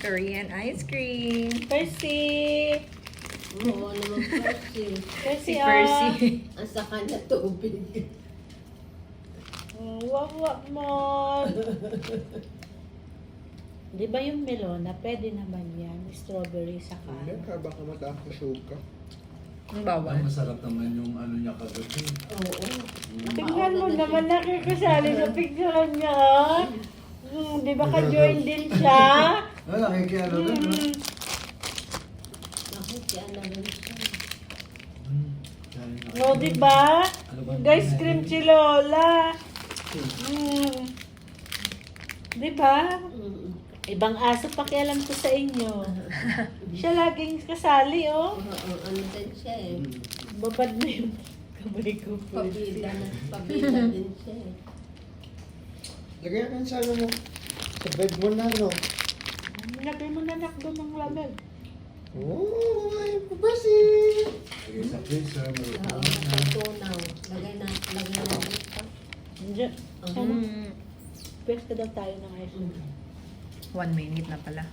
Korean ice cream. Percy! Oo naman Percy. Percy, Si Percy. Ang saka na tubig. Wawa mo. Di ba yung melona, pwede naman yan. Strawberry saka. Hindi ka, baka mataas na sugar. Ang Ang bawal. masarap naman yung ano niya kagabi. Oo. Tingnan mo naman, nakikasali sa picture niya, ha? Di ba ka-join din siya? Ah, nakikiano doon, no? Ako, si Ana rin siya. No, di ba? Ano ba? Guys, cream si Lola. Di ba? Ibang aso pakialam ko sa inyo. Siya laging kasali, oh. Oo, ano din siya eh. Babad na yung kamay ko. Pabida din siya eh. Lagyan ka sa ano mo. Sa bed mo na, no? Lagay mo na nakdo ng lamig. Oh, my Percy! Lagay sa freezer, may Oo, upuan na. tunaw. Lagay na dito. Diyan. Mm. Pwesta daw tayo ng ice cream. 1 minute na pala.